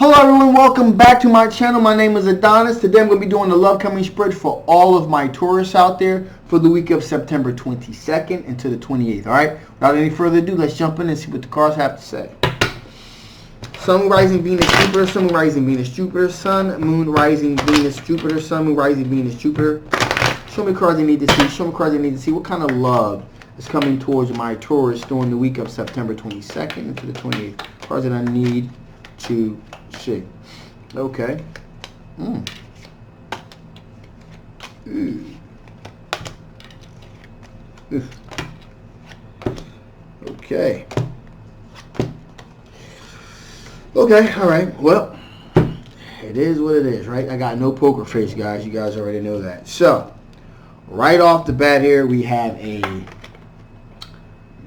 Hello everyone, welcome back to my channel. My name is Adonis. Today I'm going to be doing the love coming spread for all of my Taurus out there for the week of September 22nd into the 28th. Alright, without any further ado, let's jump in and see what the cards have to say. Sun, rising, Venus, Jupiter, Sun, rising, Venus, Jupiter, Sun, Moon, rising, Venus, Jupiter, Sun, Moon, rising, Venus, Jupiter. Show me cards I need to see. Show me cards I need to see. What kind of love is coming towards my Taurus during the week of September 22nd into the 28th. Cards that I need to see. Okay. Okay. Okay, alright. Well, it is what it is, right? I got no poker face, guys. You guys already know that. So, right off the bat here, we have a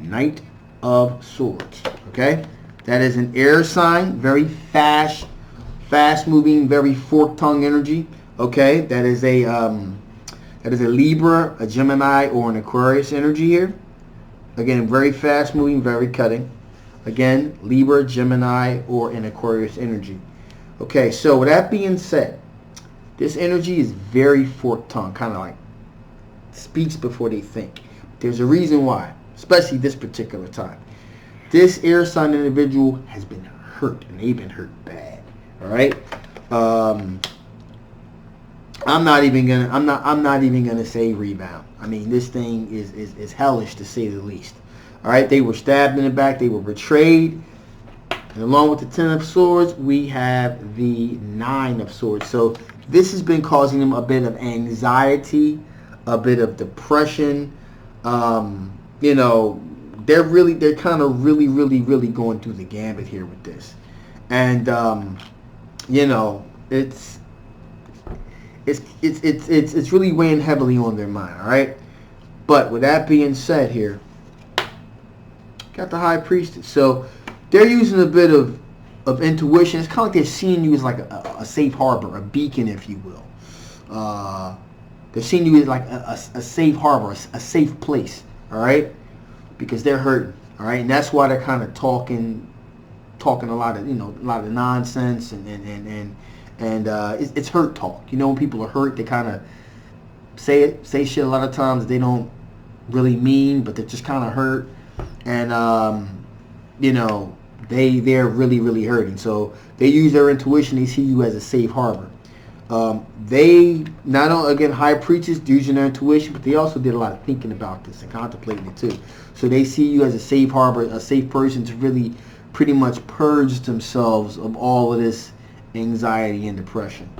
Knight of Swords. Okay? That is an air sign, very fast moving, very fork-tongued energy. Okay, that is a Libra, a Gemini, or an Aquarius energy here. Again, very fast moving, very cutting. Again, Libra, Gemini, or an Aquarius energy. Okay, so with that being said, this energy is very fork-tongued, kind of like speaks before they think. There's a reason why, especially this particular time. This air sign individual has been hurt, and they've been hurt bad. All right. I'm not even gonna say rebound. I mean, this thing is hellish to say the least. All right. They were stabbed in the back. They were betrayed. And along with the Ten of Swords, we have the Nine of Swords. So this has been causing them a bit of anxiety, a bit of depression. You know. They're kind of really going through the gambit here with this, and you know, it's really weighing heavily on their mind. All right, but with that being said, here got the High Priestess, so they're using a bit of intuition. It's kind of like they're seeing you as like a safe harbor, a beacon, if you will. They're seeing you as like a safe harbor, a safe place. All right. Because they're hurting, all right, and that's why they're kind of talking a lot of nonsense and it's hurt talk. You know, when people are hurt, they kind of say shit a lot of times they don't really mean, but they're just kind of hurt, and you know, they're really hurting. So they use their intuition. They see you as a safe harbor. They not only, again, high preachers using their intuition, but they also did a lot of thinking about this and contemplating it too. So they see you as a safe harbor, a safe person to really pretty much purge themselves of all of this anxiety and depression.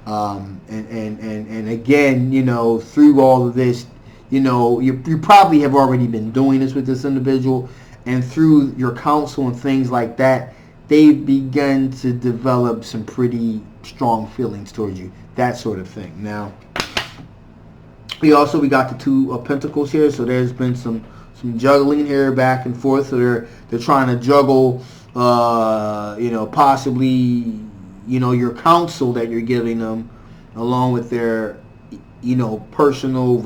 And again, you know, through all of this, you know, you probably have already been doing this with this individual, and through your counsel and things like that, they've begun to develop some pretty strong feelings towards you, that sort of thing. Now, we got the Two of Pentacles here, so there's been some juggling here back and forth. So they're trying to juggle, you know, possibly, you know, your counsel that you're giving them, along with their, you know, personal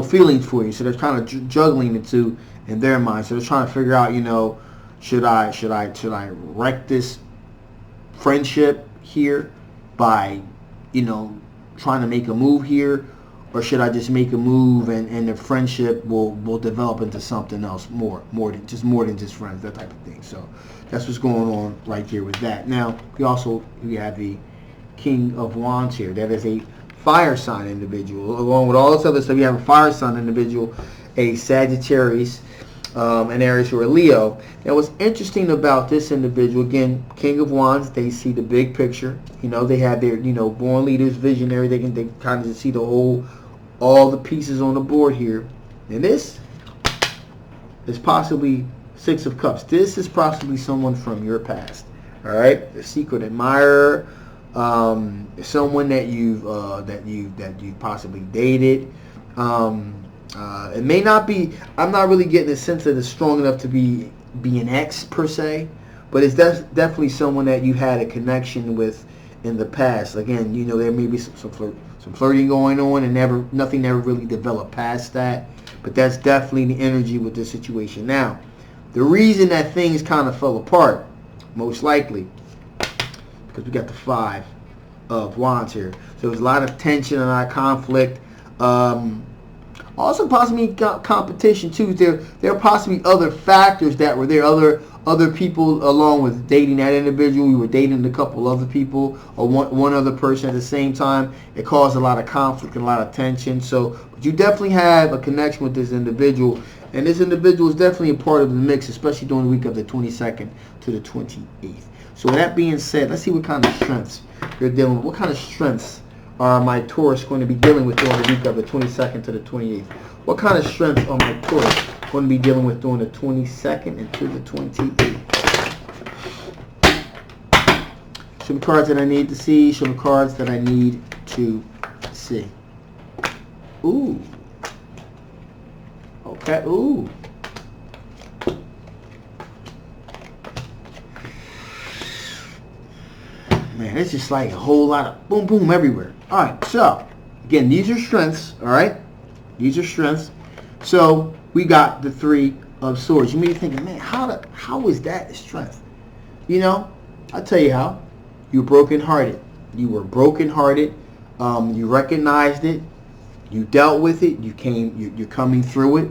feelings for you. So they're kind of juggling the two in their mind. So they're trying to figure out, you know, should I wreck this friendship here by, you know, trying to make a move here, or should I just make a move and the friendship will develop into something else more than just friends, that type of thing. So that's what's going on right here with that. Now we have the King of Wands here. That is a fire sign individual. Along with all this other stuff, you have a fire sign individual, a Sagittarius, an Aries, or a Leo. Now what's interesting about this individual, again, King of Wands, they see the big picture. You know, they have their, you know, born leaders, visionary. They kind of just see all the pieces on the board here. And this is possibly Six of Cups. This is possibly someone from your past. All right, the secret admirer, someone that you've possibly dated. It may not be, I'm not really getting a sense that it's strong enough to be an ex per se, but it's definitely someone that you had a connection with in the past. Again, you know, there may be some flirting going on, and nothing ever really developed past that, but that's definitely the energy with this situation. Now, the reason that things kind of fell apart, most likely, because we got the 5 of Wands here. So there's a lot of tension and a lot of conflict. Also possibly competition too. There are possibly other factors that were there. Other people along with dating that individual. You were dating a couple other people or one other person at the same time. It caused a lot of conflict and a lot of tension. So but you definitely have a connection with this individual. And this individual is definitely a part of the mix, especially during the week of the 22nd to the 28th. So with that being said, let's see what kind of strengths you're dealing with. What kind of strengths are my Taurus going to be dealing with during the week of the 22nd to the 28th? What kind of strengths are my Taurus going to be dealing with during the 22nd and to the 28th? Show me cards that I need to see. Show me cards that I need to see. Ooh. Okay. Ooh. Man, it's just like a whole lot of boom, boom everywhere. All right, so again, these are strengths. All right, these are strengths. So we got the 3 of Swords. You may be thinking, man, how is that a strength? You know, I'll tell you how. You were brokenhearted. You were brokenhearted. You recognized it. You dealt with it. You're coming through it.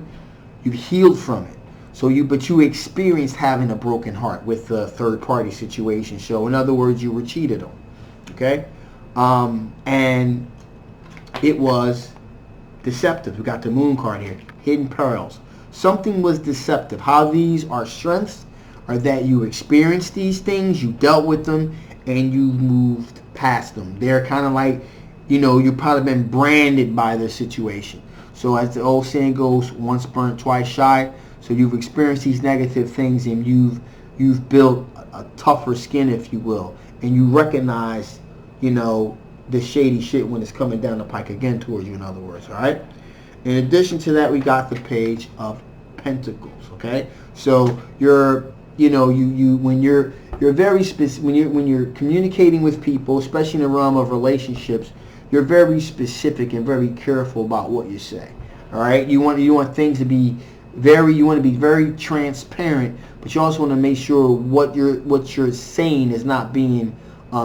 You healed from it. But you experienced having a broken heart with the third party situation. So in other words, you were cheated on. Okay? And it was deceptive. We got the Moon card here. Hidden perils. Something was deceptive. How these are strengths are that you experienced these things, you dealt with them, and you moved past them. They're kind of like, you've probably been branded by the situation. So as the old saying goes, once burnt, twice shy. So you've experienced these negative things, and you've built a tougher skin, if you will, and you recognize, the shady shit when it's coming down the pike again towards you. In other words, all right. In addition to that, we got the Page of Pentacles. Okay, so when you're very specific, when you're communicating with people, especially in the realm of relationships, you're very specific and very careful about what you say. All right, you want things to be very transparent, but you also want to make sure what you're saying is not being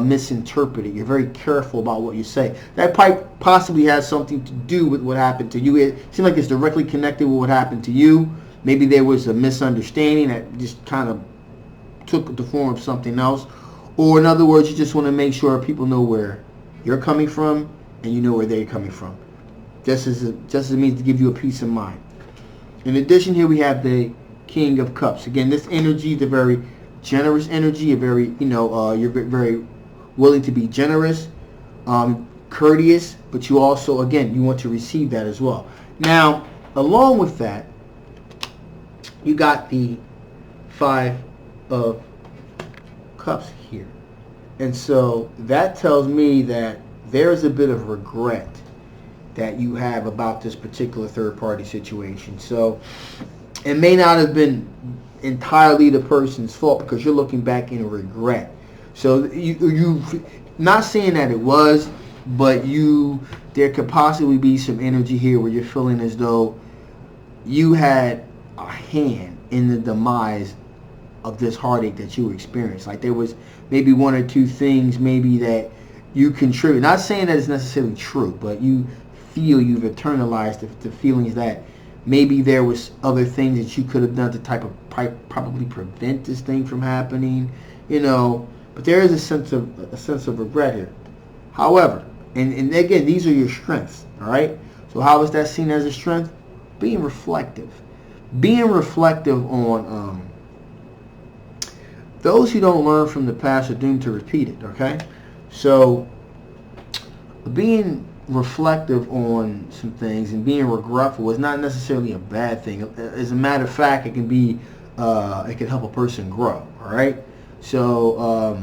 misinterpreted. You're very careful about what you say. That possibly has something to do with what happened to you. It seems like it's directly connected with what happened to you. Maybe there was a misunderstanding that just kind of took the form of something else. Or in other words, you just want to make sure people know where you're coming from and you know where they're coming from. Just as it means to give you a peace of mind. In addition, here we have the King of Cups. Again, this energy is a very generous energy. You're very, you're very willing to be generous, courteous, but you also, again, you want to receive that as well. Now, along with that, you got the 5 of Cups here. And so that tells me that there is a bit of regret that you have about this particular third-party situation. So it may not have been entirely the person's fault because you're looking back in regret. So you not saying that it was, but there could possibly be some energy here where you're feeling as though you had a hand in the demise of this heartache that you experienced. Like there was maybe 1 or 2 things maybe that you contribute. Not saying that it's necessarily true, but you feel you've internalized the feelings that maybe there was other things that you could have done to probably prevent this thing from happening, But there is a sense of regret here. However, and again, these are your strengths, all right? So how is that seen as a strength? Being reflective. Being reflective on those who don't learn from the past are doomed to repeat it, okay? So being reflective on some things and being regretful is not necessarily a bad thing. As a matter of fact, it can be it can help a person grow, all right? So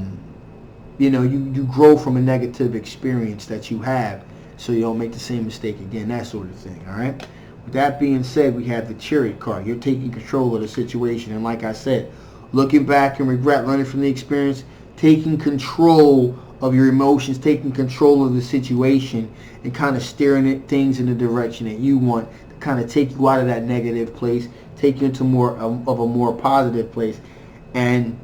you grow from a negative experience that you have, so you don't make the same mistake again, that sort of thing, all right? With that being said, we have the Chariot card. You're taking control of the situation, and like I said, looking back and regret, learning from the experience, taking control of your emotions, taking control of the situation, and kind of steering things in the direction that you want to kind of take you out of that negative place, take you into more of a more positive place. And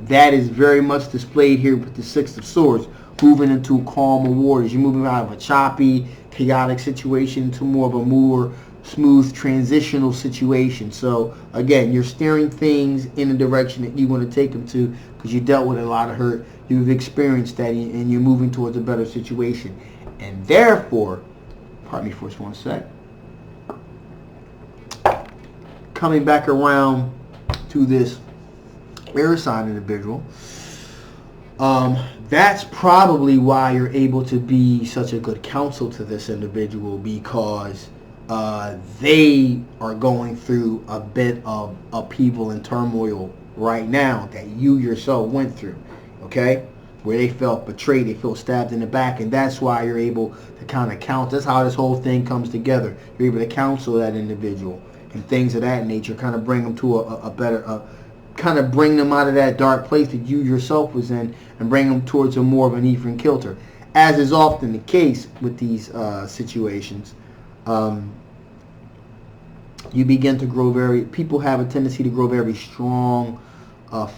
that is very much displayed here with the Six of Swords, moving into calmer waters. You're moving out of a choppy, chaotic situation to more of a more smooth transitional situation. So again, you're steering things in the direction that you want to take them to, because you dealt with a lot of hurt, you've experienced that, and you're moving towards a better situation. And therefore, pardon me for just one sec, coming back around to this air sign individual, that's probably why you're able to be such a good counsel to this individual, because they are going through a bit of upheaval and turmoil right now that you yourself went through, okay? Where they felt betrayed, they felt stabbed in the back, and that's why you're able to kind of counsel. That's how this whole thing comes together. You're able to counsel that individual and things of that nature, kind of bring them to a better, kind of bring them out of that dark place that you yourself was in, and bring them towards a more of an even kilter. As is often the case with these situations, you begin to grow people have a tendency to grow very strong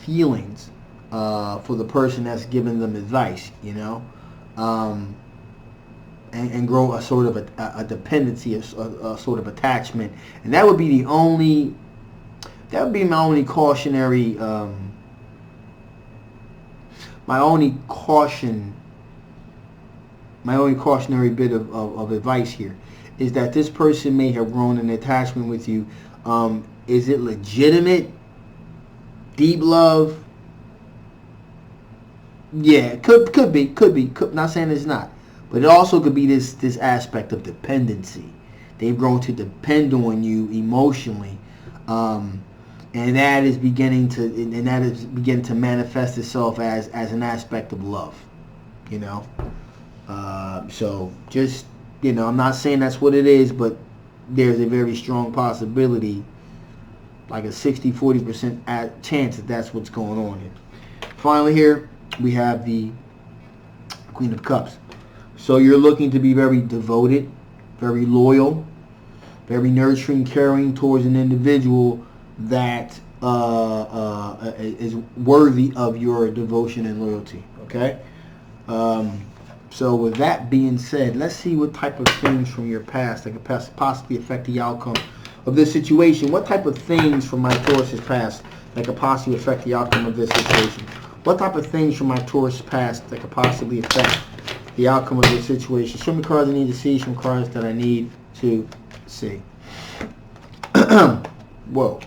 feelings for the person that's giving them advice, you know, and grow a sort of a dependency, a sort of attachment. And that would be my only cautionary, my only cautionary bit of advice here is that this person may have grown an attachment with you. Is it legitimate, deep love? Yeah, could be. Not saying it's not, but it also could be this aspect of dependency. They've grown to depend on you emotionally, and that is beginning to manifest itself as an aspect of love. You know, so just, you know, I'm not saying that's what it is, but there's a very strong possibility, like a 60-40% chance that that's what's going on here. Finally here, we have the Queen of Cups. So you're looking to be very devoted, very loyal, very nurturing, caring towards an individual that is worthy of your devotion and loyalty, okay? So with that being said, let's see what type of things from your past that could possibly affect the outcome of this situation. What type of things from my Taurus's past that could possibly affect the outcome of this situation? What type of things from my Taurus past that could possibly affect the outcome of this situation? Show me cards I need to see, some cards that I need to see. Whoa.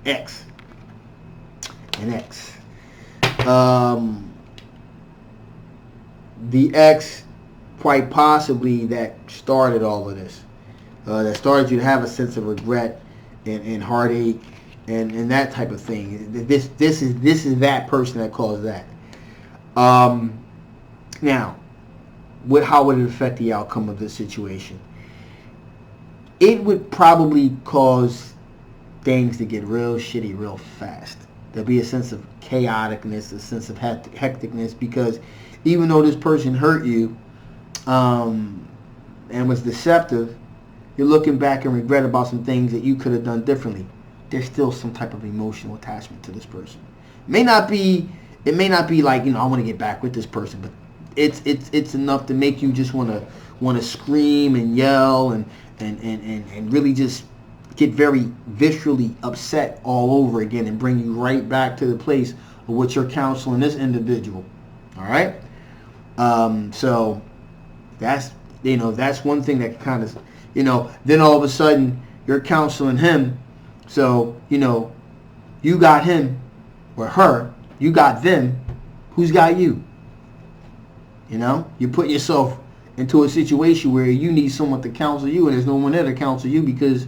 X. And X. The X, quite possibly, that started all of this. That started you to have a sense of regret and heartache and that type of thing. This is that person that caused that. Now, how would it affect the outcome of this situation? It would probably cause things to get real shitty real fast. There'll be a sense of chaoticness, a sense of hecticness, because even though this person hurt you and was deceptive, you're looking back and regret about some things that you could have done differently. There's still some type of emotional attachment to this person. It may not be like, you know, I want to get back with this person, but it's enough to make you just want to scream and yell and really just get very viscerally upset all over again, and bring you right back to the place of what you're counseling this individual. All right. So that's one thing that kind of, you know, then all of a sudden you're counseling him. So, you know, you got him or her, you got them. Who's got you? You know, you put yourself into a situation where you need someone to counsel you, and there's no one there to counsel you because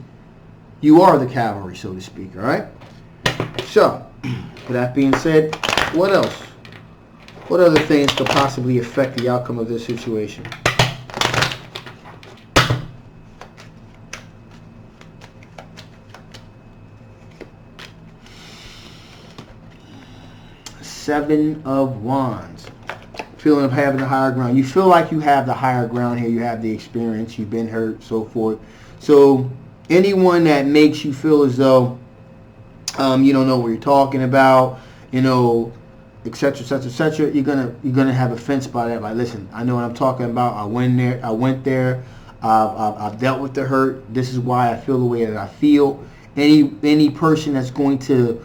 you are the cavalry, so to speak. All right. So, with that being said, what else? What other things could possibly affect the outcome of this situation? Seven of Wands. Feeling of having the higher ground. You feel like you have the higher ground here. You have the experience. You've been hurt, so forth. So anyone that makes you feel as though You don't know what you're talking about, you know, etc., etc., etc. You're gonna have offense by that. Like, listen, I know what I'm talking about. I went there. I've dealt with the hurt. This is why I feel the way that I feel. Any person that's going to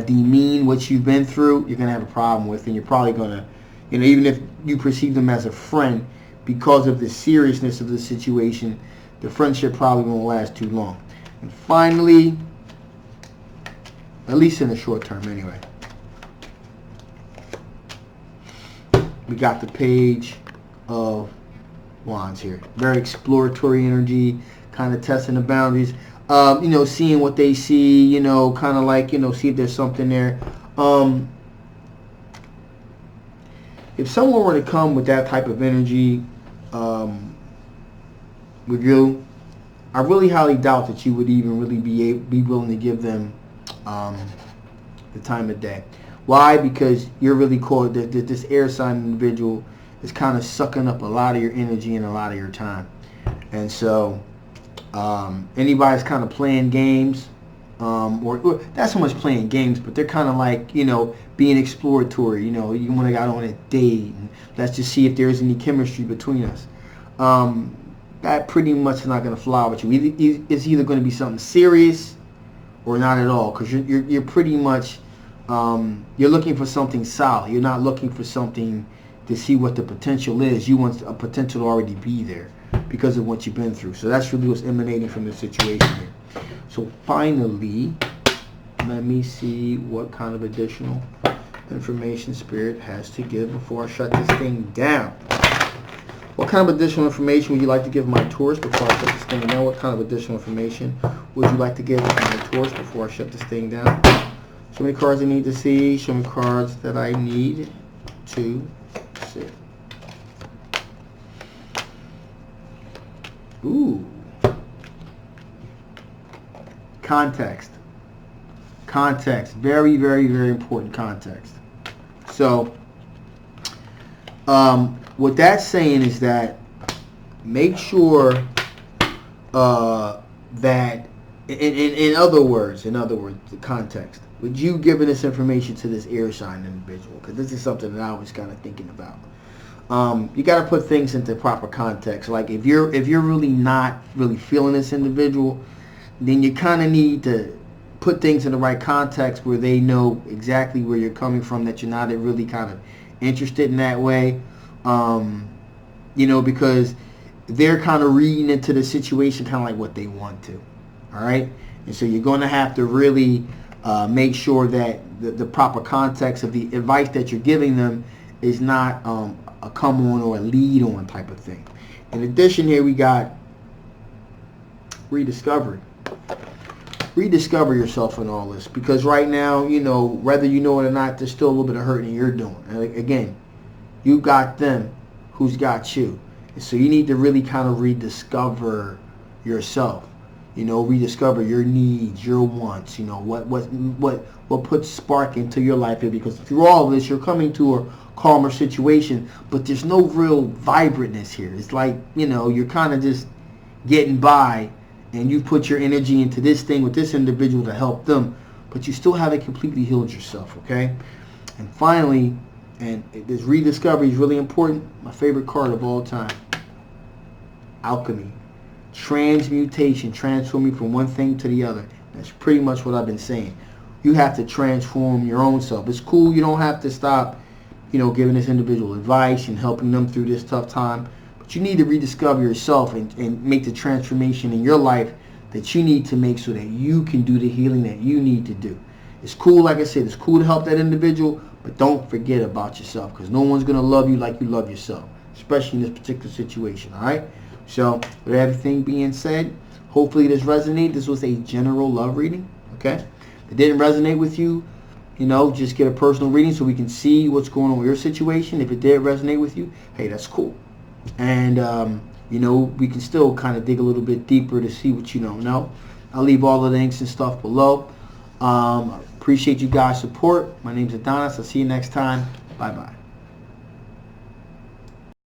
demean what you've been through, you're gonna have a problem with, and you're probably gonna, you know, even if you perceive them as a friend, because of the seriousness of the situation, the friendship probably won't last too long. And finally, at least in the short term anyway, we got the Page of Wands here. Very exploratory energy, kind of testing the boundaries, you know, seeing what they see, you know, kind of like, you know, see if there's something there. If someone were to come with that type of energy with you, I really highly doubt that you would even really be willing to give them the time of day. Why? Because you're really caught. This air sign individual is kind of sucking up a lot of your energy and a lot of your time. And so anybody's kind of playing games, or not so much playing games, but they're kind of like, you know, being exploratory. You know, you want to go on a date, and let's just see if there's any chemistry between us. That pretty much is not going to fly with you. It's either going to be something serious or not at all, because you're pretty much you're looking for something solid. You're not looking for something to see what the potential is. You want a potential to already be there because of what you've been through. So that's really what's emanating from the situation here. So finally, let me see what kind of additional information Spirit has to give before I shut this thing down. What kind of additional information would you like to give my Taurus before I shut this thing down? What kind of additional information would you like to give my Taurus before I shut this thing down? Show me cards I need to see. Show me cards that I need to see. Ooh. Context. Context. Very, very, very important context. So, what that's saying is that make sure that, in other words, the context. Would you giving this information to this air sign individual? Because this is something that I was kind of thinking about. You got to put things into proper context. Like if you're really not really feeling this individual, then you kind of need to put things in the right context where they know exactly where you're coming from, that you're not really kind of interested in that way. You know, because they're kind of reading into the situation kind of like what they want to. All right? And so you're going to have to really make sure that the proper context of the advice that you're giving them is not a come on or a lead on type of thing. In addition, here we got rediscovery. Rediscover yourself in all this, because right now, you know, whether you know it or not, there's still a little bit of hurting you're doing. And again, you got them who's got you. And so you need to really kind of rediscover yourself. You know, rediscover your needs, your wants. You know, what puts spark into your life here, because through all of this, you're coming to a calmer situation, but there's no real vibrantness here. It's like, you know, you're kind of just getting by, and you put your energy into this thing with this individual to help them, but you still haven't completely healed yourself, okay? And finally, and this rediscovery is really important, my favorite card of all time, alchemy. Transmutation, transforming from one thing to the other. That's pretty much what I've been saying. You have to transform your own self. It's cool, you don't have to stop, you know, giving this individual advice and helping them through this tough time, but you need to rediscover yourself and make the transformation in your life that you need to make so that you can do the healing that you need to do. It's cool, like I said, it's cool to help that individual, but don't forget about yourself, because no one's going to love you like you love yourself, especially in this particular situation, all right? So, with everything being said, hopefully this resonated. This was a general love reading, okay? If it didn't resonate with you, you know, just get a personal reading so we can see what's going on with your situation. If it did resonate with you, hey, that's cool. And, you know, we can still kind of dig a little bit deeper to see what you don't know. I'll leave all the links and stuff below. Appreciate you guys' support. My name's Adonis. I'll see you next time. Bye-bye.